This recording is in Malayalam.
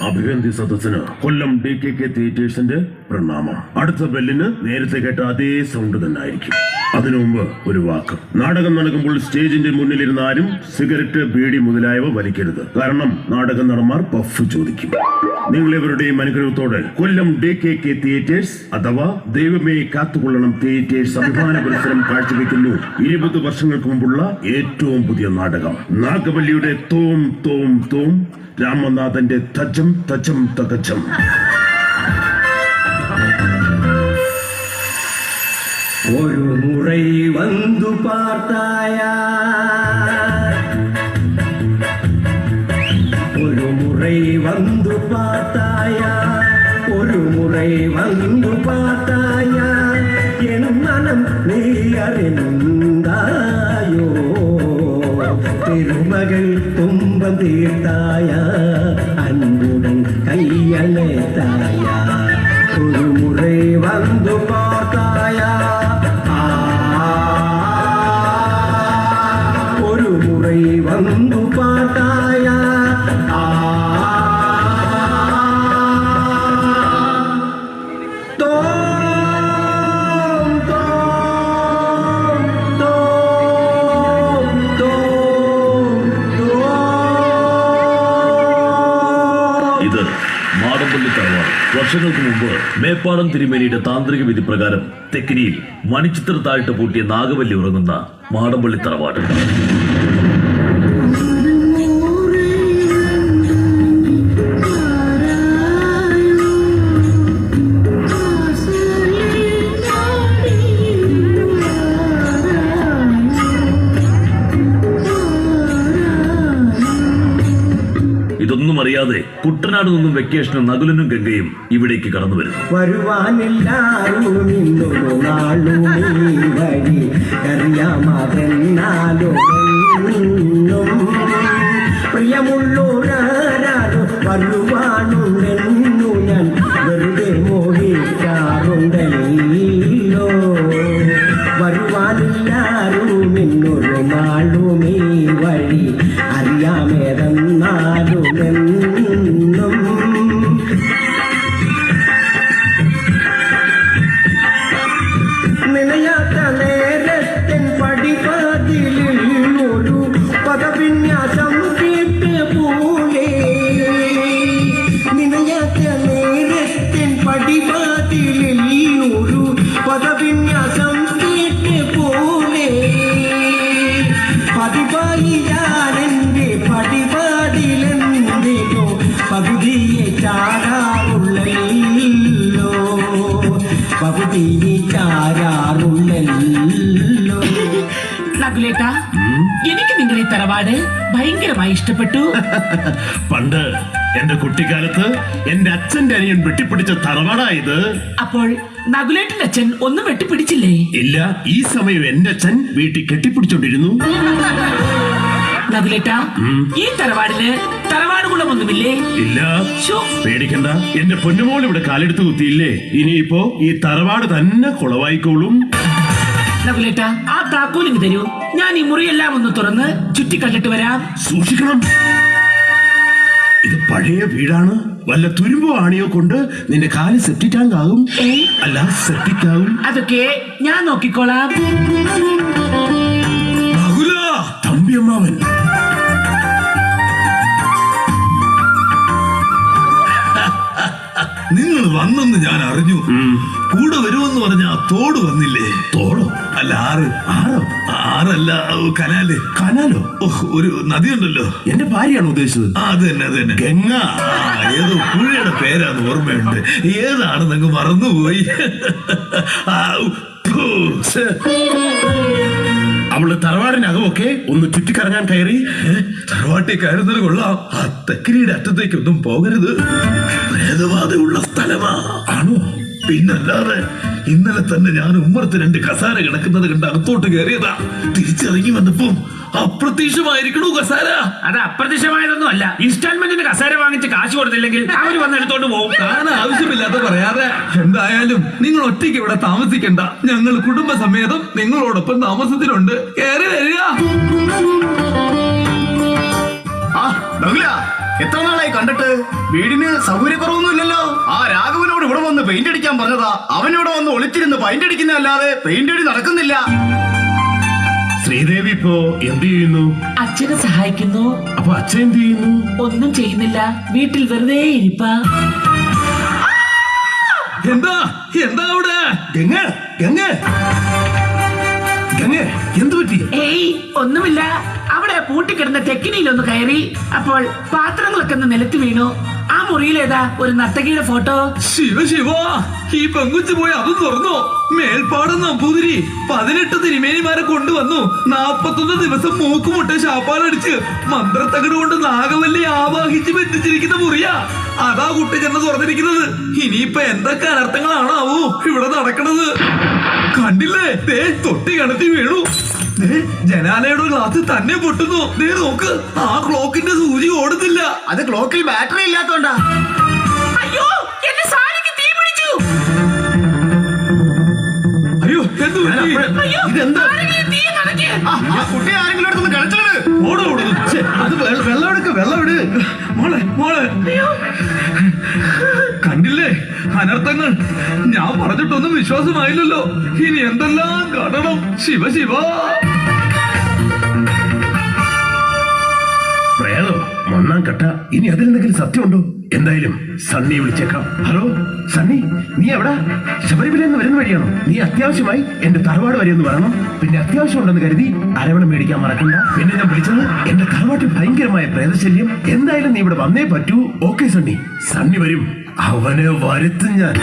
അഭിവന്തി സദസ്സിന് കൊല്ലം DKK തിയേറ്റേഴ്സിന്റെ പ്രണാമം. അടുത്ത ബെല്ലിന് നേരത്തെ കേട്ട അതേ സൗണ്ട് തന്നെ ആയിരിക്കും. അതിനു മുമ്പ് ഒരു വാക്ക്. നാടകം നടക്കുമ്പോൾ സ്റ്റേജിന്റെ മുന്നിലിരുന്ന ആരും സിഗരറ്റ്, ബീഡി മുതലായവ വലിക്കരുത്. കാരണം നാടക നടന്മാർ പഫ് ചോദിക്കും. നിങ്ങളിവരുടെയും അനുഗ്രഹത്തോടെ കൊല്ലം DKK തിയേറ്റേഴ്സ് അഥവാ ദൈവമേ കാത്തുകൊള്ളണം തിയേറ്റേഴ്സ് അഭിമാന പുരസ്സരം കാഴ്ചവെക്കുന്നു 20 വർഷങ്ങൾക്ക് മുമ്പുള്ള ഏറ്റവും പുതിയ നാടകം നാഗവല്ലിയുടെ തോം തോം തോം, രാമനാഥന്റെ തജം തജം തകജം. ഒരു മുறை വന്നു പാർത്തായാ, ഒരു മുறை വന്നു പാർത്തായാ, ഒരു മുறை വന്നു പാർത്തായാ, എൻ മനം നീ അറിந்தாயோ, திருமகள் துன்பம் தீர்த்தாயா, அன்புடன் கையணைத்தாயா, ஒரு முறை வந்து பார்த்தாயா, ஒரு முறை வந்து பார்த்தாயா, ഇത് മാടമ്പള്ളി തറവാട്. വർഷങ്ങൾക്ക് മുമ്പ് മേപ്പാടം തിരുമേനിയുടെ താന്ത്രിക വിധി പ്രകാരം തെക്കിനിയിൽ മണിച്ചിത്രത്തായിട്ട് പൂട്ടിയ നാഗവല്ലി ഉറങ്ങുന്ന മാടമ്പള്ളി തറവാട്. ഇതൊന്നും അറിയാതെ കുട്ടനാട് നിന്നും വെക്കേഷനും നകുലനും ഗംഗയും ഇവിടേക്ക് കടന്നു വരുന്നു. പ്രിയമുള്ളോരാരോ വരുവാനുണ്ടെന്നു ഞാൻ വെറുതെ മോഹിക്കാറുണ്ടല്ലോ, വരുവാനില്ലാരും എന്നൊരു നാളുമേ വഴി അറിയാമേതെന്നാലും എന്നും നിലയാത്ത നേരത്തിൻ പടിവാതിലിൽ ഒരു പദവിന്യാസം കേട്ട് പോലെ, നിലയാത്ത നേരത്തിൻ പടിവാതിലിൽ ഒരു പദവിന്യാസം കേട്ട് പോലെ, പതിവായി ഞാനെന്റെ പടിവാതിലെന്തിനോ പകുതിയെ ചാരാറുള്ളല്ലോ, പകുതിയെ ചാരാറുള്ളല്ലോ. നകുലേട്ടാ, എനിക്ക് നിങ്ങളെ തറവാട് ഭയങ്കരമായി ഇഷ്ടപ്പെട്ടു. പണ്ട് എന്റെ കുട്ടിക്കാലത്ത് എന്റെ അച്ഛന്റെ അനിയൻ വെട്ടിപ്പിടിച്ച തറവാടായത്. അപ്പോൾ നകുലേട്ടന്റെ അച്ഛൻ ഒന്നും വെട്ടിപ്പിടിച്ചില്ലേ? ഇല്ല, ഈ സമയം എന്റെ അച്ഛൻ വീട്ടിൽ കെട്ടിപ്പിടിച്ചോണ്ടിരുന്നു. നകുലേട്ടാ, ഈ തറവാടിന് തറവാട് കുളമൊന്നുമില്ലേ? ഇല്ല, പേടിക്കണ്ട, എന്റെ പൊന്നുമോൾ ഇവിടെ കാലെടുത്ത് കുത്തിയില്ലേ, ഇനിയിപ്പോ ഈ തറവാട് തന്നെ കുളവായിക്കോളും. നകുലേട്ടാ, ആ താക്കോലിങ് തരൂ, ഞാൻ ഈ മുറിയെല്ലാം ഒന്ന് തുറന്ന് ചുറ്റിക്കണ്ടിട്ട് വരാം. സൂക്ഷിക്കണം, ഇത് പഴയ വീടാണ്. വല്ല തുരുമ്പോ ആണിയോ കൊണ്ട് നിന്റെ കാല് സെപ്റ്റി ടാങ്ക് ആകും. അല്ല, സെപ്റ്റിക് ആകും. അതൊക്കെ ഞാൻ നോക്കിക്കോളാം. തമ്പിയമ്മാവൻ, നിങ്ങൾ വന്നെന്ന് ഞാൻ അറിഞ്ഞു. കൂടെ വരുമെന്ന് പറഞ്ഞ തോട് വന്നില്ലേ? തോടോ? അല്ല, ആറ്. ആറോ? ആറല്ല, കനാല്. കനാലോ? ഒരു നദിയുണ്ടല്ലോ. എന്റെ ഭാര്യയാണ് ഉദ്ദേശിച്ചത്. അത് തന്നെ, അത് തന്നെ, ഗംഗ. ഏതോ പുഴയുടെ പേരാന്ന് ഓർമ്മയുണ്ട്. ഏതാണെന്നങ്ങ് മറന്നുപോയി. അവള് തറവാടിനകമൊക്കെ ഒന്ന് ചുറ്റിക്കറങ്ങാൻ കയറി. തറവാട്ടി കയറുന്നത് കൊള്ളാം. ആ തെക്കിനിയുടെ അറ്റത്തേക്കൊന്നും പോകരുത്. പ്രേതബാധയുള്ള സ്ഥലമാ. ആണോ? പിന്നല്ലാതെ. ഇന്നലെ തന്നെ ഞാൻ ഉമ്മറത്ത് 2 കസാര കിടക്കുന്നത് കണ്ട് അകത്തോട്ട് കയറിയതാ. തിരിച്ചിറങ്ങി വന്നപ്പോ അപ്രത്യക്ഷമായിരിക്കണു കസാര. അത് അപ്രത്യക്ഷമായതൊന്നും അല്ല. ഇൻസ്റ്റാൾമെന്റിന് കസാര വാങ്ങിച്ച് കാശ് കൊടുത്തില്ലെങ്കിൽ അവര് വന്നെടുത്തോണ്ട് പോകും. താൻ ആവശ്യമില്ലാത്ത പറയാതെ. എന്തായാലും നിങ്ങൾ ഒറ്റയ്ക്ക് ഇവിടെ താമസിക്കണ്ട. ഞങ്ങൾ കുടുംബസമേതം നിങ്ങളോടൊപ്പം താമസത്തിലുണ്ട്. കയറി വരിക. എത്ര നാളായി കണ്ടിട്ട്? വീടിന് സൗകര്യക്കുറവൊന്നുമില്ലല്ലോ. ആ രാഘവനോട് ഇവിടെ വന്ന് പെയിന്റ് അടിക്കാൻ പറഞ്ഞതാ. അവനിവിടെ വന്ന് ഒളിച്ചിരുന്ന് പെയിന്റ് അടിക്കുന്നതല്ലാതെ പെയിന്റ് അടി നടക്കുന്നില്ല. ശ്രീദേവി ഇപ്പോ എന്ത് ചെയ്യുന്നു? അച്ഛനെ സഹായിക്കുന്നു. അപ്പൊ അച്ഛൻ എന്ത് ചെയ്യുന്നു? ഒന്നും ചെയ്യുന്നില്ല, വീട്ടിൽ വെറുതെ ഇരിപ്പാ. എന്താ എന്താ അവിടെ? ഗംഗ ഗംഗ ഗംഗ എന്തു പറ്റി? ഏയ് ഒന്നുമില്ല. അവിടെ പൂട്ടിക്കിടന്ന തെക്കിനിയിലൊന്ന് കയറി. അപ്പോൾ പാത്രങ്ങളൊക്കെ ഒന്ന് നിലത്ത് വീണു. ആ മുറിയിലേതാ ഒരു നർത്തകിയുടെ ഫോട്ടോ. ശിവ ശിവ, ഈ പെങ്കുച്ചു പോയി അത് തുറന്നു. മേൽപ്പാടം നമ്പൂതിരി 18 തിരുമേനിമാരെ കൊണ്ടുവന്നു. 41 ദിവസം മൂക്കുമുട്ട ശാപ്പാലടിച്ച് മന്ത്രത്തകട് കൊണ്ട് നാഗവല്ലി ആവാഹിച്ച് ബന്ധിച്ചിരിക്കുന്ന മുറിയാ. അതാ കുട്ടി ചെന്ന് തുറന്നിരിക്കുന്നത്. ഇനിയിപ്പൊ എന്തൊക്കെ അനർത്ഥങ്ങളാണാവോ ഇവിടെ നടക്കണത്? കണ്ടില്ലേ, ദേ തൊട്ടി കിണറ്റി വീണു. ദേ ജനാലയുടെ ഗ്ലാസ് തന്നെ പൊട്ടുന്നു. ദേ നോക്ക്, ആ ക്ലോക്കിന്റെ സൂചി ഓടുന്നില്ല. അത് ക്ലോക്കിൽ ബാറ്ററി ഇല്ലാത്തോണ്ടാ. അയ്യോ, എന്റെ സാരിക്ക് തീ പിടിച്ചു. അയ്യോ എന്ത് പറ്റി? അയ്യോ, ഇതെന്താ? ആരെങ്കിലും തീ നടക്കേ. ആ കുട്ടി ആരെങ്കിലും അടുത്തൊന്ന് കളിച്ചാണ്. ഓടോ ഓടുന്നു. അത് വെള്ളം എടുക്ക, വെള്ളം ഇട്. മോളെ മോളെ, കണ്ടില്ലേ അനർത്ഥങ്ങൾ? ഞാൻ പറഞ്ഞിട്ടൊന്നും വിശ്വാസമായില്ലല്ലോ. ഇനി എന്തെല്ലാം കാണണം. ശിവ ശിവ. പ്രേതോ, മണ്ണാൻ കട്ട. ഇനി അതിലെന്തെങ്കിലും സത്യമുണ്ടോ? എന്തായാലും സണ്ണിയെ വിളിച്ചേക്കാം. ഹലോ സണ്ണി, നീ എവിടാ? ശബരിമലയിൽ വരുന്ന വഴിയാണോ? നീ അത്യാവശ്യമായി എന്റെ തറവാട് വരെ ഒന്ന് വരണം. പിന്നെ അത്യാവശ്യം ഉണ്ടെന്ന് കരുതി അരവണം മേടിക്കാൻ മറക്കണ്ട. പിന്നെ ഞാൻ വിളിച്ചത് എന്റെ തറവാട്ടിൽ ഭയങ്കരമായ പ്രേതശല്യം. എന്തായാലും നീ ഇവിടെ വന്നേ പറ്റൂ. ഓക്കെ സണ്ണി. സണ്ണി വരും, അവനെ വരുത്തും ഞാൻ.